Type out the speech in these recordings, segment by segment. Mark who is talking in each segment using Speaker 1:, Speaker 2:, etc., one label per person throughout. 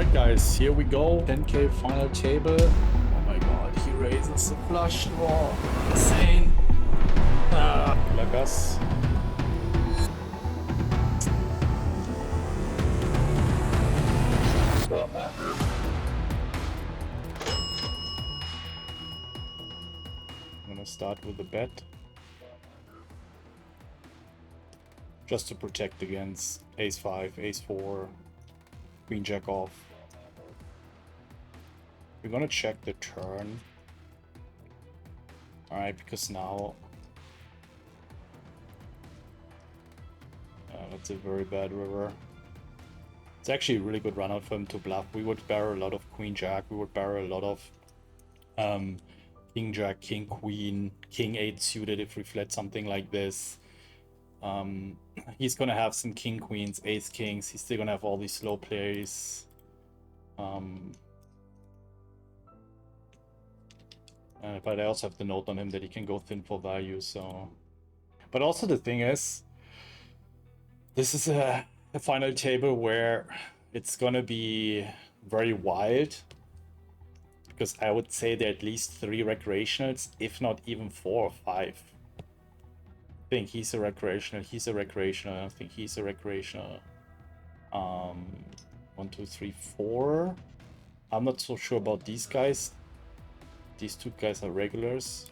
Speaker 1: Alright guys, here we go. 10k final table. Oh my god, he raises the flush draw. Insane. Like us. I'm gonna start with the bet. Just to protect against ace 5, ace 4, queen jack off. We're gonna check the turn. Alright, because now that's a very bad river. It's actually a really good run out for him to bluff. We would barrel a lot of queen jack, we would barrel a lot of king jack, king queen, king 8 suited if we flat something like this. He's gonna have some king queens, ace kings. He's still gonna have all these slow plays. But I also have the note on him that he can go thin for value. So, but also the thing is, this is a final table where it's gonna be very wild, because I would say there are at least 3 recreationals, if not even 4 or 5. I think he's a recreational, he's a recreational, I think he's a recreational. 1, 2, 3, 4. I'm not so sure about these guys. These 2 guys are regulars.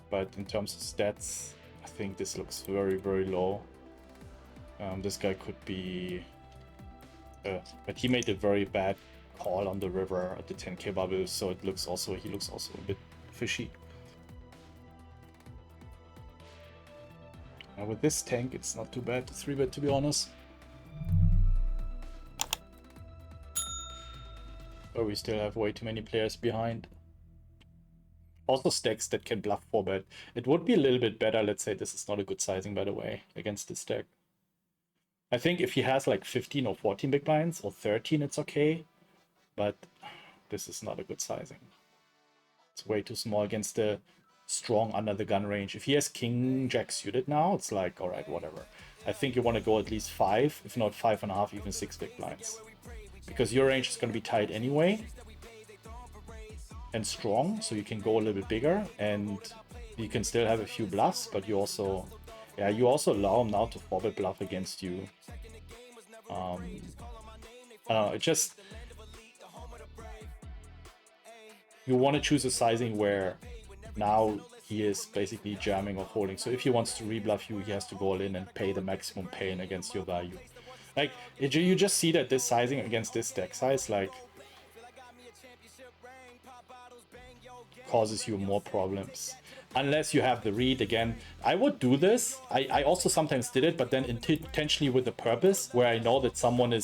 Speaker 1: But in terms of stats, I think this looks very, very low. This guy could be... but he made a very bad call on the river at the 10k bubble, so it looks also, he looks also a bit fishy. With this tank, it's not too bad to 3-bet, to be honest. But we still have way too many players behind. Also stacks that can bluff 4-bet. It would be a little bit better, let's say this is not a good sizing, by the way, against this stack. I think if he has like 15 or 14 big blinds, or 13, it's okay. But this is not a good sizing. It's way too small against the strong under the gun range. If he has king jack suited now, it's like, all right, whatever. I think you want to go at least 5, if not 5.5, even 6 big blinds, because your range is going to be tight anyway and strong, so you can go a little bit bigger and you can still have a few bluffs, but you also, yeah, you also allow him now to 4-bet bluff against you. It just, you want to choose a sizing where now he is basically jamming or folding. So if he wants to rebluff you, he has to go all in and pay the maximum pain against your value. Like, you just see that this sizing against this deck size, like, causes you more problems. Unless you have the read. Again, I would do this. I also sometimes did it, but then intentionally with a purpose, where I know that someone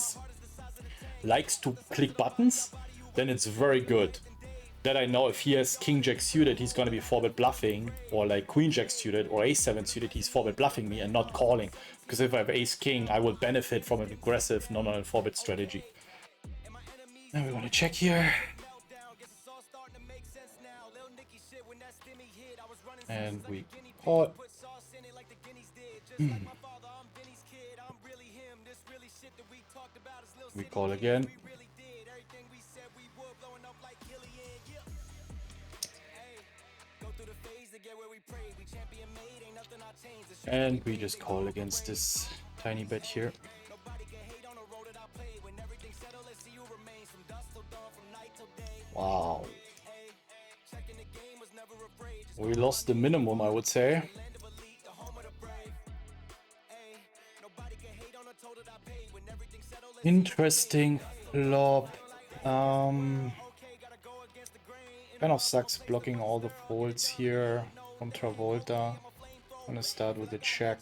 Speaker 1: likes to click buttons, then it's very good. That I know if he has king jack suited, he's going to be 4-bet bluffing, or like queen jack suited or ace 7 suited, he's 4-bet bluffing me and not calling. Because if I have ace king, I will benefit from an aggressive non 4-bet strategy. Now we're going to check here. And we call. We call again. And we just call against this tiny bet here. Wow. We lost the minimum, I would say. Interesting flop. Kind of sucks blocking all the folds here from Travolta. I'm gonna start with a check.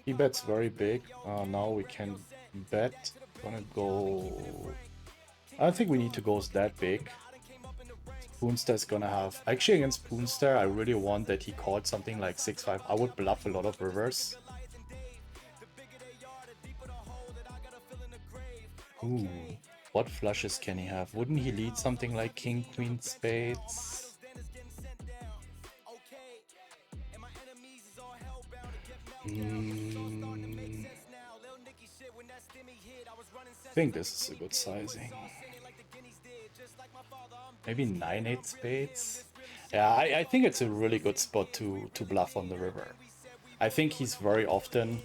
Speaker 1: He bets very big. Now we can bet. Gonna go... I don't think we need to go that big. Poonstar is gonna have... Actually, against Poonstar, I really want that he called something like 6-5. I would bluff a lot of rivers. Ooh, what flushes can he have? Wouldn't he lead something like king, queen, spades? I think this is a good sizing. Maybe 9-8 spades. Yeah, I think it's a really good spot to bluff on the river. I think he's very often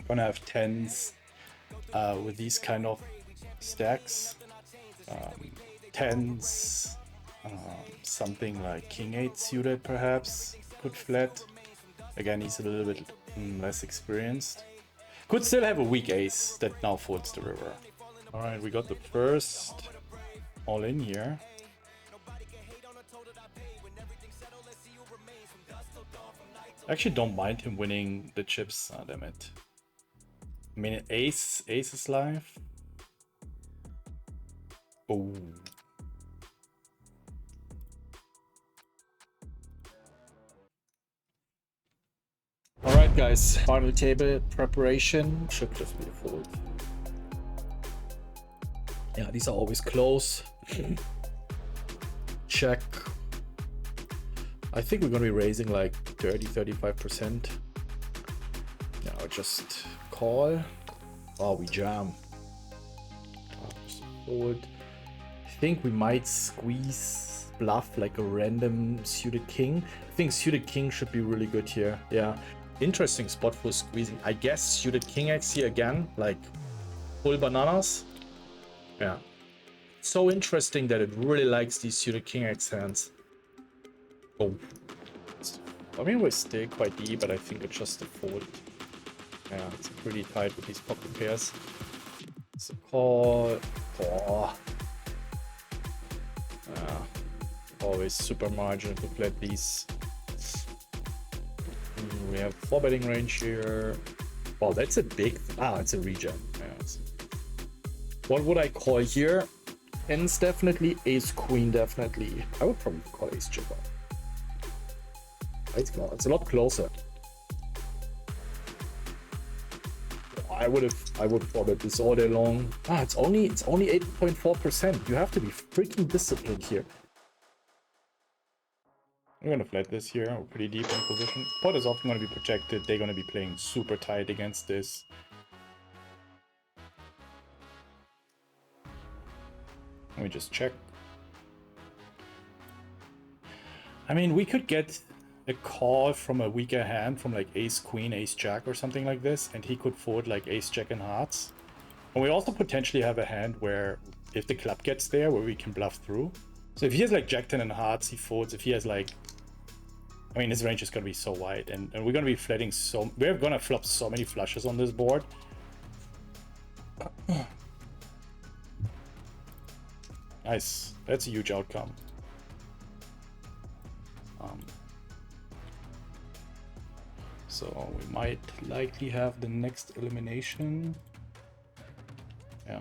Speaker 1: gonna have tens with these kind of stacks. Tens, something like king 8 suited perhaps could flat. Again, he's a little bit less experienced. Could still have a weak ace that now folds the river. Alright, we got the first all in here. I actually don't mind him winning the chips. Ah, damn it. I mean, ace is live. Oh. Alright guys, final table preparation. Should just be a fold. Yeah, these are always close. Check. I think we're gonna be raising like 30-35%. Yeah, I'll just call. Oh, we jam. Fold. I think we might squeeze bluff like a random suited king. I think suited king should be really good here. Yeah. Interesting spot for squeezing. I guess suited king X here again, like full bananas. Yeah. So interesting that it really likes these suited king X hands. Oh. I mean, we stay quite deep, but I think it's just a fold. Yeah, it's pretty tight with these pocket pairs. It's a call. Oh. Yeah. Always super marginal to flat these. We have 4 betting range here. Wow, that's a big. It's a regen. Yeah, what would I call here? Tens definitely, ace queen definitely. I would probably call ace chipper. It's a lot closer. I would 4-bet this all day long. It's only 8.4%. You have to be freaking disciplined here. I'm gonna flat this here. We're pretty deep in position. Pot is often gonna be protected. They're gonna be playing super tight against this. Let me just check. I mean, we could get a call from a weaker hand, from like ace queen, ace jack or something like this, and he could fold like ace jack and hearts. And we also potentially have a hand where if the club gets there, where we can bluff through. So if he has like jack 10 and hearts, he folds. If he has like, I mean, his range is gonna be so wide, and we're gonna be flatting so, we're gonna flop so many flushes on this board. Nice, that's a huge outcome. So we might likely have the next elimination. Yeah.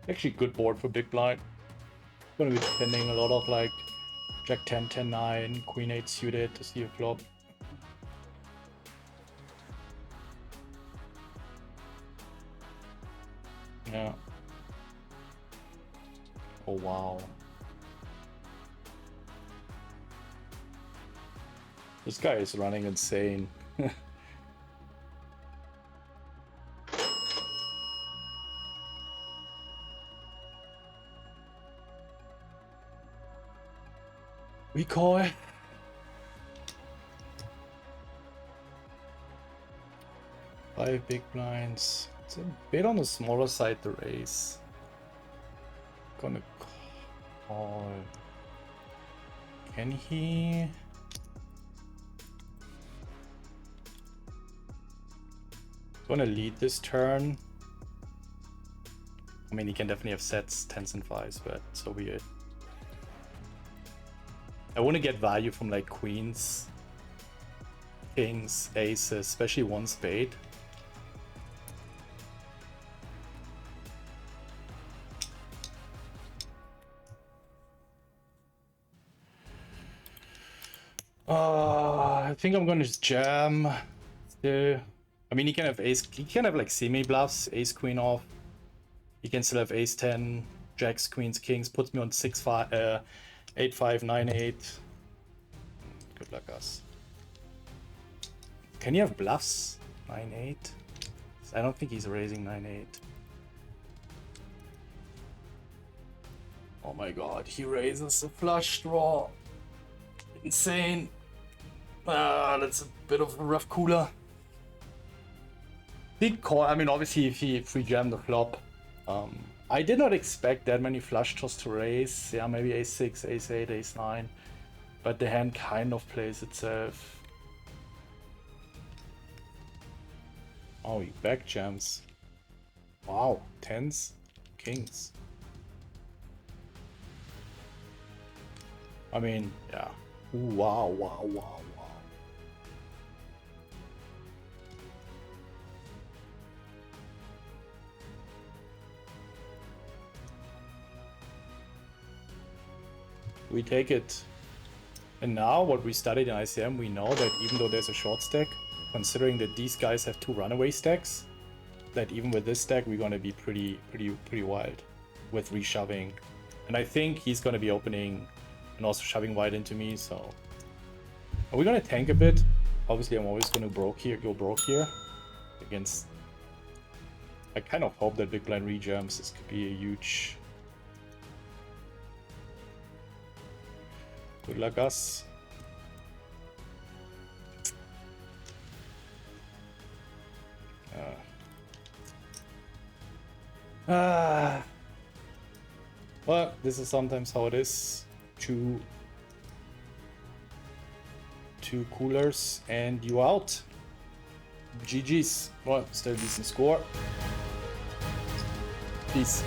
Speaker 1: Actually good board for big blind. Gonna be defending a lot of like jack 10, 10, 9, queen 8 suited to see a flop. Yeah. Oh wow. This guy is running insane. We call. 5 big blinds. It's a bit on the smaller side to raise. Gonna call. Can he? Gonna lead this turn. I mean, he can definitely have sets, 10s and 5s, but so weird. I want to get value from like queens, kings, aces, especially one spade. I think I'm gonna just jam. Still. I mean, he can have ace. He can have like semi bluffs, ace queen off. He can still have ace 10, jacks, queens, kings. Puts me on 6-5, 8-5, 9-8. Good luck, us. Can he have bluffs? 9-8? I don't think he's raising 9-8. Oh my god, he raises a flush draw. Insane. That's a bit of a rough cooler. Big call. I mean, obviously, if he free jammed the flop. I did not expect that many flush draws to raise. Yeah, maybe ace-6, ace-8, ace-9. But the hand kind of plays itself. Oh, he back jams. Wow, tens, kings. I mean, yeah. Ooh, wow, wow, wow, wow. We take it. And now what we studied in ICM, we know that even though there's a short stack, considering that these guys have 2 runaway stacks, that even with this stack we're gonna be pretty wild with reshoving. And I think he's gonna be opening and also shoving wide into me, so are we gonna tank a bit? Obviously I'm always gonna go broke here against. I kind of hope that big blind rejams. This could be a huge. Good luck us. Well, this is sometimes how it is. Two coolers and you out. GG's. Well, still a decent score. Peace.